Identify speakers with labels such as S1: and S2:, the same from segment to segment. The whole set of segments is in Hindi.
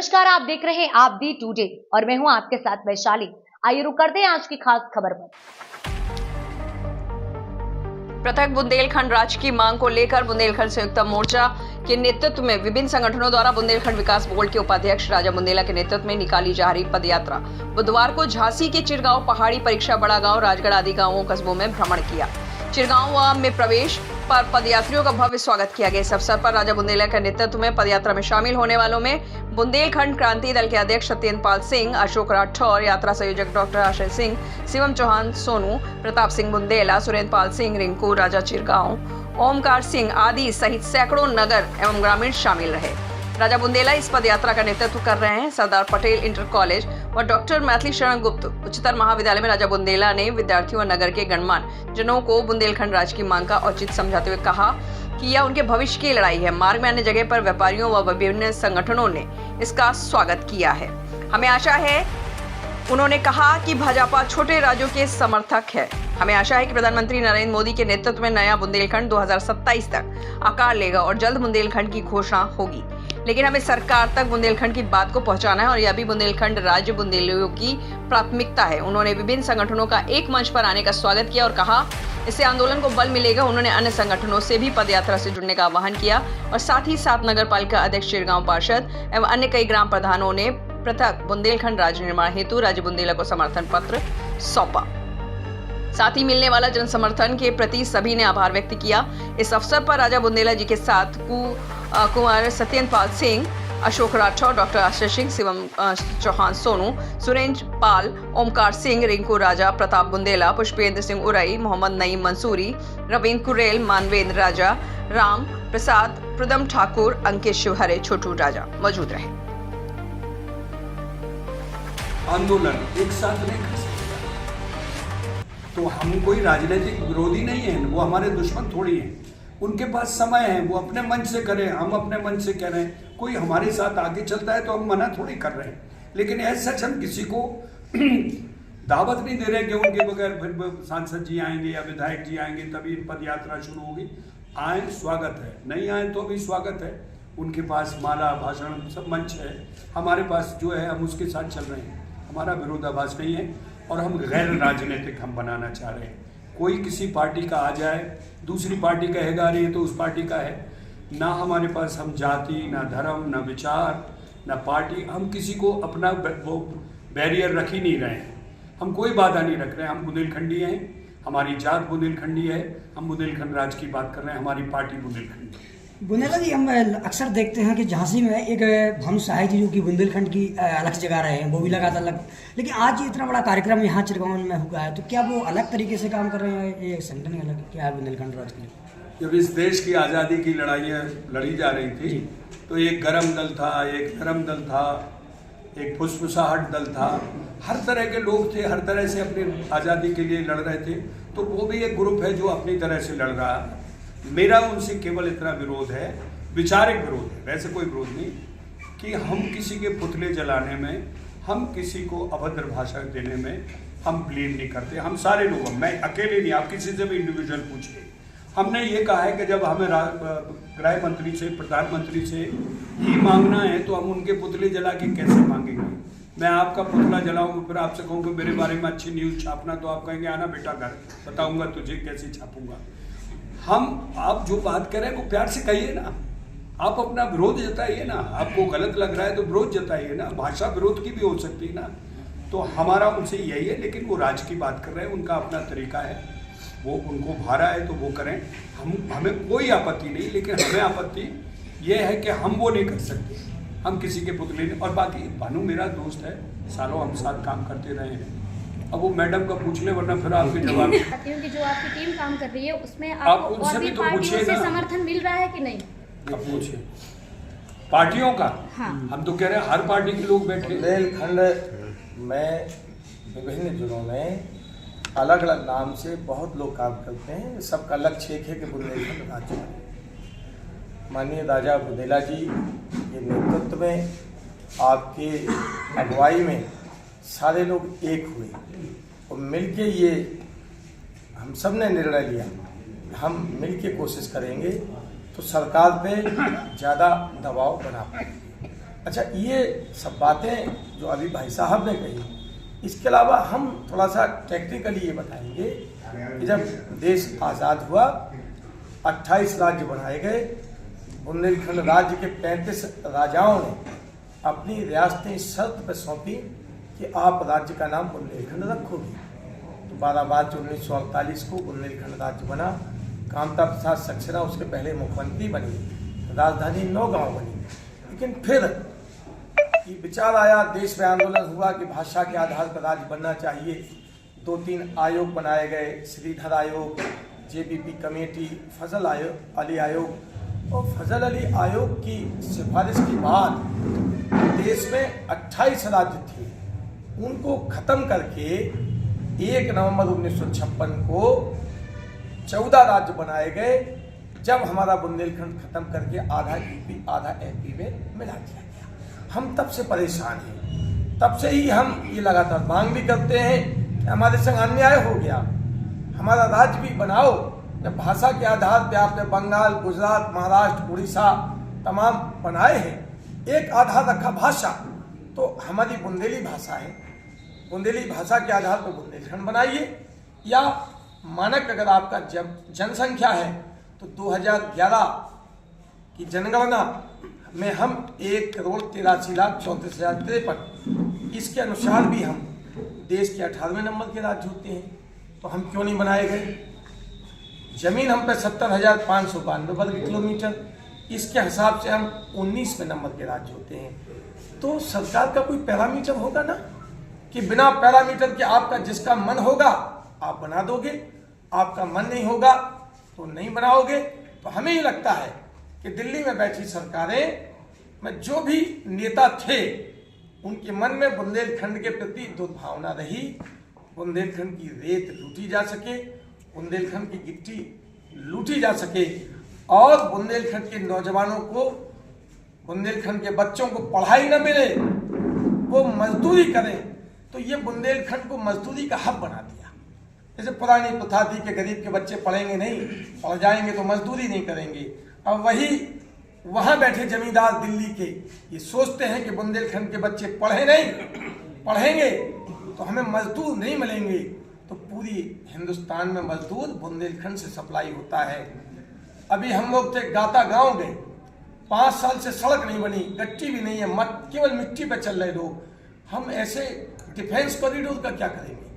S1: नमस्कार, आप देख रहे हैं आप दी टुडे और मैं हूं आपके साथ वैशाली। आइए रुक करते हैं आज की खास खबर पर।
S2: पृथक बुंदेलखंड राज्य की मांग को लेकर बुंदेलखंड संयुक्त मोर्चा के नेतृत्व में विभिन्न संगठनों द्वारा बुंदेलखंड विकास बोर्ड के उपाध्यक्ष राजा बुंदेला के नेतृत्व में निकाली जा रही पदयात्रा बुधवार को झांसी के चिरगांव, पहाड़ी, परीक्षा, बड़ा गांव, राजगढ़ आदि गांवों कस्बों में भ्रमण किया। चिरगांव में प्रवेश पर पदयात्रियों का भव्य स्वागत किया गया। इस अवसर पर राजा बुंदेला के नेतृत्व में पदयात्रा में शामिल होने वालों में बुंदेलखंड क्रांति दल के अध्यक्ष सत्येंद्र पाल सिंह, अशोक राठौर, यात्रा संयोजक डॉक्टर आशय सिंह, शिवम चौहान सोनू, प्रताप सिंह बुंदेला, सुरेंद्र पाल सिंह, रिंकू राजा चिरगांव, ओमकार सिंह आदि सहित सैकड़ों नगर एवं ग्रामीण शामिल रहे। राजा बुंदेला इस पदयात्रा का नेतृत्व कर रहे हैं। सरदार पटेल इंटर कॉलेज और डॉक्टर मैथिली शरण गुप्त उच्चतर महाविद्यालय में राजा बुंदेला ने विद्यार्थियों और नगर के गणमान्य जनों को बुंदेलखंड राज्य की मांग का औचित्य समझाते हुए कहा कि यह उनके भविष्य की लड़ाई है। मार्ग में अन्य जगह पर व्यापारियों व विभिन्न संगठनों ने इसका स्वागत किया है। हमें आशा है, उन्होंने कहा कि भाजपा छोटे राज्यों के समर्थक है। हमें आशा है कि प्रधानमंत्री नरेंद्र मोदी के नेतृत्व में नया बुंदेलखंड 2027 तक आकार लेगा और जल्द बुंदेलखंड की घोषणा होगी। लेकिन हमें सरकार तक बुंदेलखंड की बात को पहुंचाना है और यह भी बुंदेलखंड राज्य बुंदेलियों की प्राथमिकता है। उन्होंने विभिन्न संगठनों का एक मंच पर आने का स्वागत किया और कहा इससे आंदोलन को बल मिलेगा। उन्होंने अन्य संगठनों से भी पदयात्रा से जुड़ने का आह्वान किया और साथ ही साथ नगर पालिका अध्यक्ष चिरगांव पार्षद एवं अन्य कई ग्राम प्रधानों ने पृथक बुंदेलखंड राज्य निर्माण हेतु राजा बुंदेला को समर्थन पत्र सौंपा। साथ ही मिलने वाला जन समर्थन के प्रति सभी ने आभार व्यक्त किया। इस अवसर पर राजा बुंदेला जी के साथ कुमार सत्येंद्र पाल सिंह, अशोक राठौर, डॉक्टर आशय सिंह, शिवम चौहान सोनू, सुरेंद्र पाल, ओमकार सिंह, रिंकू राजा, प्रताप बुंदेला, पुष्पेंद्र सिंह उरई, मोहम्मद नईम मंसूरी, रविंद्र कुरेल, मानवेंद्र राजा, राम प्रसाद, प्रदम ठाकुर, अंकित शिवहरे, छोटू राजा मौजूद रहे।
S3: आंदोलन एक साथ नहीं कर सकते, तो हम कोई राजनीतिक विरोधी नहीं है, वो हमारे दुश्मन थोड़ी हैं। उनके पास समय है, वो अपने मन से करें, हम अपने मन से कह रहे हैं। कोई हमारे साथ आगे चलता है तो हम मना थोड़ी कर रहे हैं, लेकिन ऐसा हम किसी को दावत नहीं दे रहे कि उनके बगैर फिर सांसद जी आएंगे या विधायक जी आएंगे तभी पद यात्रा शुरू होगी। आए, स्वागत है, नहीं आए तो भी स्वागत है। उनके पास माला, भाषण, सब मंच है। हमारे पास जो है हम उसके साथ चल रहे हैं। हमारा विरोधाभास नहीं है और हम गैर राजनीतिक हम बनाना चाह रहे हैं। कोई किसी पार्टी का आ जाए, दूसरी पार्टी कहेगा अरे ये तो उस पार्टी का है। ना हमारे पास हम जाति, ना धर्म, ना विचार, ना पार्टी, हम किसी को अपना वो बैरियर रख ही नहीं रहे हैं। हम कोई बाधा नहीं रख रहे हैं। हम बुंदेलखंडी हैं, हमारी जात बुंदेलखंडी है, हम बुंदेलखंड राज्य की बात कर रहे हैं, हमारी पार्टी बुंदेलखंडी है।
S4: बुंदेला जी, हम अक्सर देखते हैं कि झांसी में एक भानु शाही जी जो कि बुंदेलखंड की अलग जगह रहे हैं, वो भी लगातार अलग, लेकिन आज इतना बड़ा कार्यक्रम यहाँ चिरगांव में हुआ है, तो क्या वो अलग तरीके से काम कर रहे हैं? ये संगठन अलग क्या है बुंदेलखंड राज्य के लिए?
S3: जब इस देश की आज़ादी की लड़ाइयाँ लड़ी जा रही थी तो एक गरम दल था, एक नरम दल था, एक फुसफुसाहट दल था। हर तरह के लोग थे, हर तरह से अपनी आज़ादी के लिए लड़ रहे थे। तो वो भी एक ग्रुप है जो अपनी तरह से लड़ रहा है। मेरा उनसे केवल इतना विरोध है, विचारिक विरोध है, वैसे कोई विरोध नहीं, कि हम किसी के पुतले जलाने में, हम किसी को अभद्र भाषा देने में हम ब्लेम नहीं करते। हम सारे लोग, मैं अकेले नहीं, आप किसी से भी इंडिविजुअल पूछिए। हमने ये कहा है कि जब हमें गृह मंत्री से, प्रधानमंत्री से ही मांगना है तो हम उनके पुतले जला के कैसे मांगेंगे? मैं आपका पुतला जलाऊंगा, फिर आपसे कहूँगा मेरे बारे में अच्छी न्यूज़ छापना, तो आप कहेंगे आना बेटा घर, बताऊँगा तुझे कैसे छापूंगा। हम, आप जो बात करें वो प्यार से कहिए ना, आप अपना विरोध जताइए ना। आपको गलत लग रहा है तो विरोध जताइए ना, भाषा विरोध की भी हो सकती है ना। तो हमारा उनसे यही है, लेकिन वो राज्य की बात कर रहे हैं, उनका अपना तरीका है, वो उनको भारा है तो वो करें। हमें कोई आपत्ति नहीं, लेकिन हमें आपत्ति ये है कि हम वो नहीं कर सकते, हम किसी के पुतले नहीं। और बाकी भानु मेरा दोस्त है, सालों हम साथ काम करते रहे हैं। अब वो मैडम का पूछ ले, वरना फिर आपके जवाब
S5: चाहती हूँ कि जो आपकी टीम काम कर रही है उसमें आपको और भी
S3: तो
S5: पार्टियों से समर्थन मिल रहा है कि नहीं?
S3: अब पूछिए पार्टियों का।
S5: हाँ।
S3: हम तो कह रहे हैं हर पार्टी के लोग बैठे।
S6: बुंदेलखंड में विभिन्न जिलों में अलग अलग नाम से बहुत लोग काम करते हैं। सबका लक्ष्य एक है कि बुंदेलखंड राज्य बने। माननीय राजा बुंदेला जी के नेतृत्व में, आपके अगुवाई में सारे लोग एक हुए और मिलके ये हम सब ने निर्णय लिया, हम मिलके कोशिश करेंगे तो सरकार पे ज़्यादा दबाव बना पाएंगे। अच्छा, ये सब बातें जो अभी भाई साहब ने कही, इसके अलावा हम थोड़ा सा टेक्निकली ये बताएंगे कि जब देश आज़ाद हुआ 28 राज्य बनाए गए। बुंदेलखंड राज्य के 35 राजाओं ने अपनी रियासतें इस शर्त पर सौंपी कि आप राज्य का नाम बुंदेलखंड रखोगे। तो 12 मार्च 1948 को बुंदेलखंड राज्य बना। कामता प्रसाद सक्सेना उसके पहले मुख्यमंत्री बनी, राजधानी नौगांव बनी। लेकिन फिर ये विचार आया, देश में आंदोलन हुआ कि भाषा के आधार पर राज्य बनना चाहिए। 2-3 आयोग बनाए गए, श्रीधर आयोग, जेबीपी कमेटी, फजल अली आयोग। और फजल अली आयोग की सिफारिश के बाद देश में 28 राज्य थे, उनको खत्म करके 1 नवंबर 1956 को 14 राज्य बनाए गए, जब हमारा बुंदेलखंड खत्म करके आधा यूपी आधा एमपी में मिला दिया गया। हम तब से परेशान हैं, तब से ही हम ये लगातार मांग भी करते हैं कि हमारे संग अन्याय हो गया, हमारा राज्य भी बनाओ। जब भाषा के आधार पे आपने बंगाल, गुजरात, महाराष्ट्र, उड़ीसा तमाम बनाए हैं, एक आधार रखा भाषा, तो हमारी बुंदेली भाषा है, बुंदेली भाषा के आधार पर बुंदेलखंड बनाइए। या मानक अगर आपका जनसंख्या है तो 2011 की जनगणना में हम 1,83,34,053, इसके अनुसार भी हम देश के 18वें नंबर के राज्य होते हैं। तो हम क्यों नहीं बनाए गए? जमीन हम पे 70,592 वर्ग किलोमीटर, इसके हिसाब से हम 19वें नंबर के राज्य होते हैं। तो सरकार का कोई पैरामीटर होगा ना, कि बिना पैरामीटर के आपका जिसका मन होगा आप बना दोगे, आपका मन नहीं होगा तो नहीं बनाओगे। तो हमें ही लगता है कि दिल्ली में बैठी सरकारें में जो भी नेता थे, उनके मन में बुंदेलखंड के प्रति दुर्भावना रही। बुंदेलखंड की रेत लूटी जा सके, बुंदेलखंड की गिट्टी लूटी जा सके, और बुंदेलखंड के नौजवानों को, बुंदेलखंड के बच्चों को पढ़ाई न मिले, वो मजदूरी करें। तो ये बुंदेलखंड को मजदूरी का हब बना दिया। जैसे पुरानी प्रथा थी कि गरीब के बच्चे पढ़ेंगे नहीं, पढ़ जाएंगे तो मजदूरी नहीं करेंगे। अब वही वहाँ बैठे जमींदार दिल्ली के ये सोचते हैं कि बुंदेलखंड के बच्चे पढ़े नहीं, पढ़ेंगे तो हमें मजदूर नहीं मिलेंगे। तो पूरी हिंदुस्तान में मजदूर बुंदेलखंड से सप्लाई होता है। अभी हम लोग थे गाता गांव गए, 5 साल से सड़क नहीं बनी, गट्टी भी नहीं है, केवल मिट्टी पे चल रहे लोग। हम ऐसे डिफेंस कॉरिडोर का क्या करेंगे?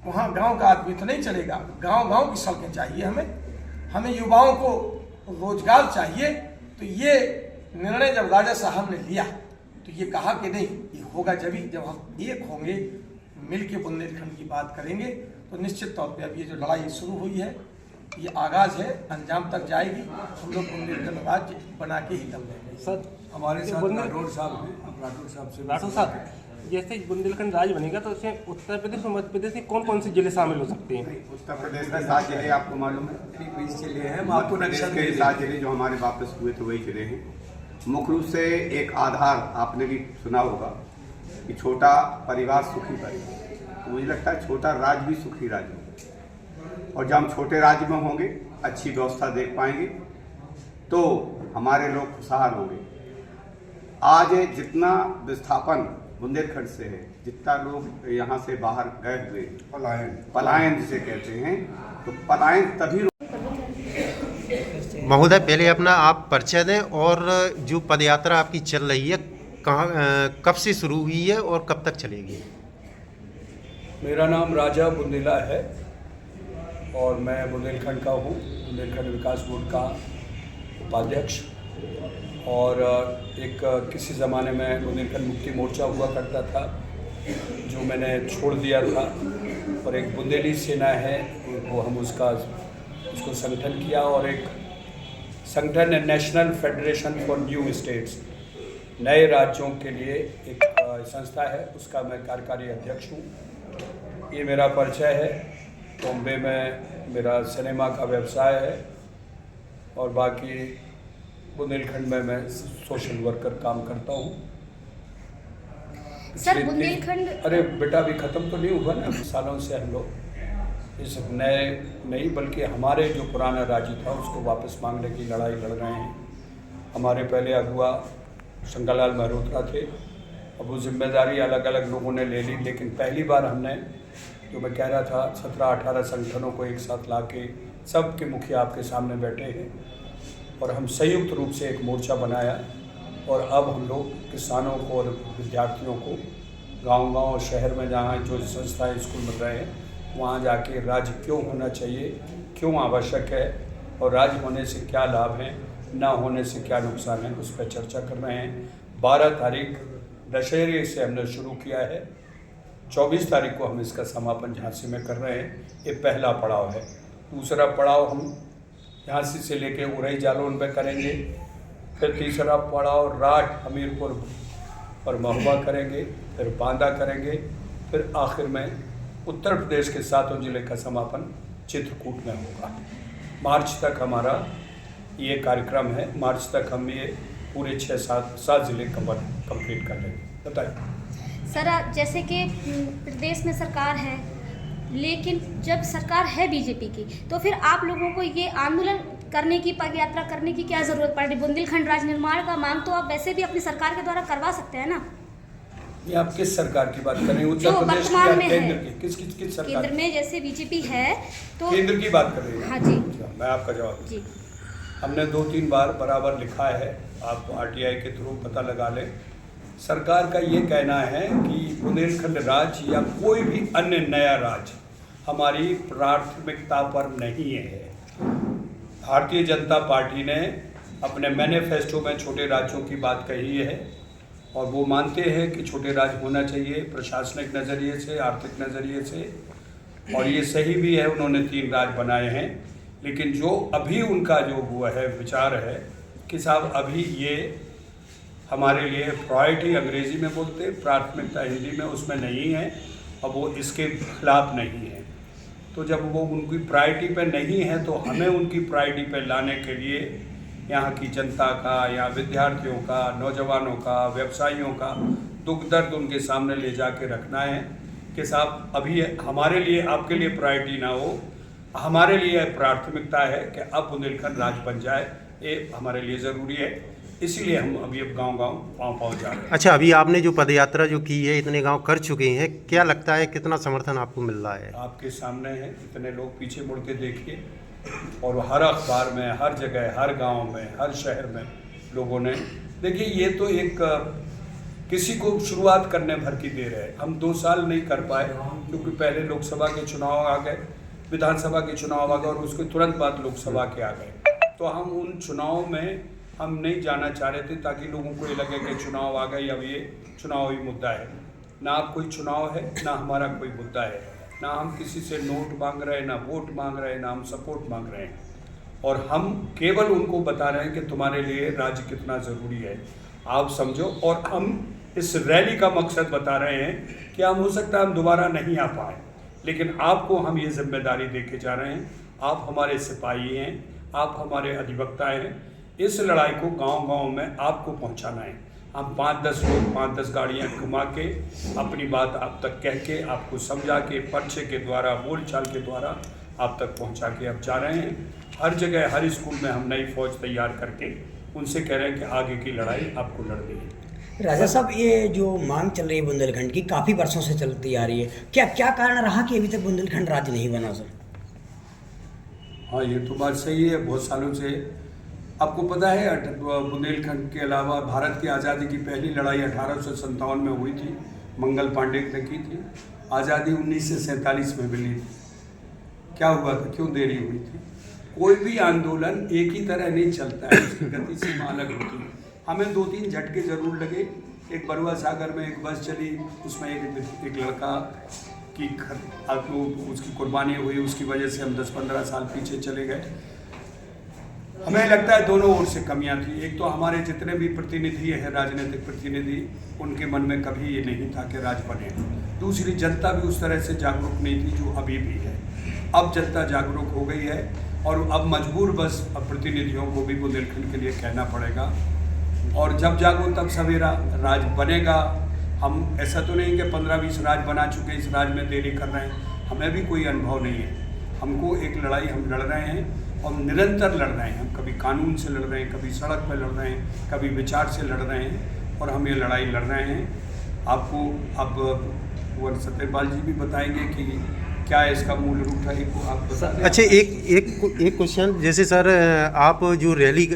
S6: वहाँ गांव का आदमी तो नहीं चलेगा। गांव की सड़कें चाहिए हमें युवाओं को रोजगार चाहिए। तो ये निर्णय जब राजा साहब ने लिया तो ये कहा कि नहीं, ये होगा जब हम एक होंगे, मिल के बुंदेलखंड की बात करेंगे। तो निश्चित तौर पे अब ये जो लड़ाई शुरू हुई है, ये आगाज है, अंजाम तक जाएगी। हम लोग बुंदेलखंड राज्य बना के ही दम लेंगे।
S7: सर,
S3: हमारे साथ राठौर साहब हैं, हम राठौर साहब
S7: जैसे बुंदेलखंड राज्य बनेगा तो उसमें उत्तर प्रदेश और मध्य प्रदेश के कौन कौन से जिले शामिल हो सकते हैं?
S8: उत्तर प्रदेश में 7 जिले आपको मालूम है,
S3: 20 जिले हैं। आपको नक्शल
S8: के 7 जिले जो हमारे वापस हुए थे वही जिले हैं। मुख्य रूप से एक आधार आपने भी सुना होगा कि छोटा परिवार सुखी परिवार, तो मुझे लगता है छोटा राज्य भी सुखी राज्य होगा। और जब हम छोटे राज्य में होंगे, अच्छी व्यवस्था देख पाएंगे, तो हमारे लोग खुशहाल होंगे। आज जितना विस्थापन बुंदेलखंड से है, जितना लोग यहाँ से बाहर गए हुए, पलायन जिसे कहते हैं, तो पलायन तभी।
S9: महोदय, पहले अपना आप परिचय दें और जो पदयात्रा आपकी चल रही है कहाँ, कब से शुरू हुई है और कब तक चलेगी?
S3: मेरा नाम राजा बुंदेला है और मैं बुंदेलखंड का हूँ, बुंदेलखंड विकास बोर्ड का उपाध्यक्ष। और एक किसी ज़माने में बुंदेलखंड मुक्ति मोर्चा हुआ करता था, जो मैंने छोड़ दिया था, और एक बुंदेली सेना है, वो हम उसको संगठन किया। और एक संगठन है national federation for new states, नए राज्यों के लिए एक संस्था है, उसका मैं कार्यकारी अध्यक्ष हूँ। ये मेरा परिचय है। बॉम्बे में मेरा सिनेमा का व्यवसाय है और बाकी बुंदेलखंड में मैं सोशल वर्कर काम करता हूँ।
S5: सर, बुंदेलखंड,
S3: अरे बेटा, अभी ख़त्म तो नहीं हुआ ना। सालों से हम लोग इस नए नहीं बल्कि हमारे जो पुराना राज्य था उसको वापस मांगने की लड़ाई लड़ रहे हैं। हमारे पहले अगुआ शंकरलाल मल्होत्रा थे। अब वो जिम्मेदारी अलग अलग लोगों ने ले ली, लेकिन पहली बार हमने, जो मैं कह रहा था, 17-18 संगठनों को एक साथ ला के सबके मुखिया आपके सामने बैठे हैं और हम संयुक्त रूप से एक मोर्चा बनाया। और अब हम लोग किसानों को और विद्यार्थियों को गांव-गांव और शहर में जहाँ जो संस्थाएं स्कूल बन रहे हैं वहाँ जाके राज्य क्यों होना चाहिए, क्यों आवश्यक है और राज्य होने से क्या लाभ हैं, ना होने से क्या नुकसान है, उस पर चर्चा कर रहे हैं। 12 तारीख दशहरे से हमने शुरू किया है, 24 तारीख को हम इसका समापन झांसी में कर रहे हैं। ये पहला पड़ाव है। दूसरा पड़ाव हम झांसी से लेके उरई जालौन में करेंगे, फिर तीसरा पड़ाव राठ, हमीरपुर और महुआ करेंगे, फिर बांदा करेंगे, फिर आखिर में उत्तर प्रदेश के 7 जिले का समापन चित्रकूट में होगा। मार्च तक हमारा ये कार्यक्रम है। मार्च तक हम ये पूरे 6-7 जिले कंप्लीट कर लेंगे। बताइए
S5: सर, जैसे कि प्रदेश में सरकार है, लेकिन जब सरकार है बीजेपी की, तो फिर आप लोगों को ये आंदोलन करने की, पग यात्रा करने की क्या ज़रूरत पड़ रही? बुंदेलखंड राज्य निर्माण का मांग तो आप वैसे भी अपनी सरकार के द्वारा करवा सकते हैं ना।
S3: ये आप किस सरकार की बात कर रहे हैं? उत्तर प्रदेश की या केंद्र की? किस सरकार?
S5: केंद्र में जैसे बीजेपी है तो
S3: केंद्र की बात कर रही हैं?
S5: हाँ जी।
S3: मैं आपका जवाब
S5: जी।
S3: हमने 2-3 बार बराबर लिखा है, आप RTI के थ्रू पता लगा लें। सरकार का ये कहना है कि बुंदेलखंड राज्य या कोई भी अन्य नया राज्य हमारी प्राथमिकता पर नहीं है। भारतीय जनता पार्टी ने अपने मैनिफेस्टो में छोटे राज्यों की बात कही है और वो मानते हैं कि छोटे राज्य होना चाहिए प्रशासनिक नज़रिए से, आर्थिक नज़रिए से, और ये सही भी है। उन्होंने 3 राज्य बनाए हैं, लेकिन जो अभी उनका जो हुआ है विचार है कि साहब अभी ये हमारे लिए प्रायोरिटी अंग्रेज़ी में बोलते, प्राथमिकता हिंदी में उसमें नहीं है और वो इसके खिलाफ नहीं है। तो जब वो उनकी प्रायोरिटी पे नहीं है तो हमें उनकी प्रायोरिटी पे लाने के लिए यहाँ की जनता का, यहाँ विद्यार्थियों का, नौजवानों का, व्यवसायियों का दुख दर्द उनके सामने ले जाके रखना है कि साहब अभी हमारे लिए, आपके लिए प्रायोरिटी ना हो, हमारे लिए प्राथमिकता है कि अब बुंदेलखंड राज्य बन जाए। ये हमारे लिए ज़रूरी है, इसीलिए हम अभी अब गांव-गांव पाँव जा रहे हैं।
S9: अच्छा, अभी आपने जो पदयात्रा जो की है, इतने गांव कर चुके हैं, क्या लगता है कितना समर्थन आपको मिल रहा है?
S3: आपके सामने है, इतने लोग पीछे मुड़ के देखिए और हर अखबार में, हर जगह, हर गांव में, हर शहर में लोगों ने, देखिए ये तो एक किसी को शुरुआत करने भर की देर है। हम 2 साल नहीं कर पाए क्योंकि पहले लोकसभा के चुनाव आ गए, विधानसभा के चुनाव आ गए और उसके तुरंत बाद लोकसभा के आ गए। तो हम उन चुनाव में हम नहीं जाना चाह रहे थे ताकि लोगों को ये लगे कि चुनाव आ गए, अब ये चुनावी मुद्दा है। ना अब कोई चुनाव है, ना हमारा कोई मुद्दा है, ना हम किसी से नोट मांग रहे हैं, ना वोट मांग रहे हैं, ना हम सपोर्ट मांग रहे हैं। और हम केवल उनको बता रहे हैं कि तुम्हारे लिए राज्य कितना ज़रूरी है, आप समझो। और हम इस रैली का मकसद बता रहे हैं कि हम हो सकता है हम दोबारा नहीं आ पाए, लेकिन आपको हम ये जिम्मेदारी दे के जा रहे हैं। आप हमारे सिपाही हैं, आप हमारे अधिवक्ता हैं। इस लड़ाई को गांव-गांव में आपको पहुंचाना है। हम 5-10 लोग 5-10 गाड़ियां घुमा के अपनी बात आप तक कह के, आपको समझा के, पर्चे के द्वारा, बोलचाल के द्वारा आप तक पहुंचा के अब जा रहे हैं। हर जगह, हर स्कूल में हम नई फौज तैयार करके उनसे कह रहे हैं कि आगे की लड़ाई आपको लड़नी है।
S4: राजा साहब, ये जो मांग चल रही है बुंदेलखंड की, काफ़ी वर्षों से चलती आ रही है, क्या कारण रहा कि अभी तक बुंदेलखंड राज्य नहीं बना सर?
S3: हाँ, ये तो बात सही है। बहुत सालों से आपको पता है बुंदेलखंड के अलावा भारत की आज़ादी की पहली लड़ाई 1857 में हुई थी, मंगल पांडे ने की थी। आज़ादी 1947 में मिली थी। क्या हुआ था, क्यों देरी हुई थी? कोई भी आंदोलन एक ही तरह नहीं चलता है, उसकी गति सीमा अलग होती है। हमें 2-3 झटके ज़रूर लगे। एक बरुआ सागर में एक बस चली, उसमें एक लड़का की उसकी कुर्बानी हुई, उसकी वजह से हम 10-15 साल पीछे चले गए। हमें लगता है दोनों ओर से कमियां थी। एक तो हमारे जितने भी प्रतिनिधि हैं, राजनीतिक प्रतिनिधि, उनके मन में कभी ये नहीं था कि राज बने। दूसरी, जनता भी उस तरह से जागरूक नहीं थी जो अभी भी है। अब जनता जागरूक हो गई है और अब मजबूर बस प्रतिनिधियों को भी बुंदेलखंड के लिए कहना पड़ेगा। और जब जागो तब सवेरा, राज बनेगा। हम ऐसा तो नहीं कि 15-20 राज बना चुके, इस राज में देरी कर रहे हैं। हमें भी कोई अनुभव नहीं है। हमको एक लड़ाई हम लड़ रहे हैं और निरंतर लड़ रहे हैं। हम कभी कानून से लड़ रहे हैं, कभी सड़क पर लड़ रहे हैं, कभी विचार से लड़ रहे हैं, और हम ये लड़ाई लड़ रहे हैं। आपको अब कुंवर सत्यपाल जी भी बताएंगे कि क्या इसका मूल रूप है, आप बता दें।
S9: अच्छा, एक क्वेश्चन, जैसे सर आप जो रैली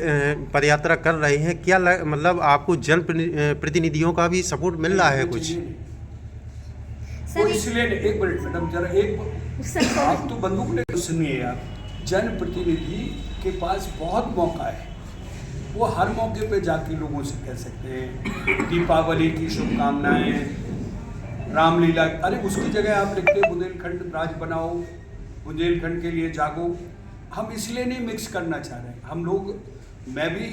S9: पदयात्रा कर रहे हैं, क्या मतलब आपको जन प्रतिनिधियों का भी सपोर्ट मिल रहा है कुछ?
S3: वो इसलिए एक मिनट मैडम, जरा एक आप तो बंदूक लेकर सुनिए यार। जनप्रतिनिधि के पास बहुत मौका है, वो हर मौके पे जाके लोगों से कह सकते हैं दीपावली की शुभकामनाएं, रामलीला, अरे उसकी जगह आप लिखते बुंदेलखंड राज बनाओ, बुंदेलखंड के लिए जागो। हम इसलिए नहीं मिक्स करना चाह रहे हैं। हम लोग, मैं भी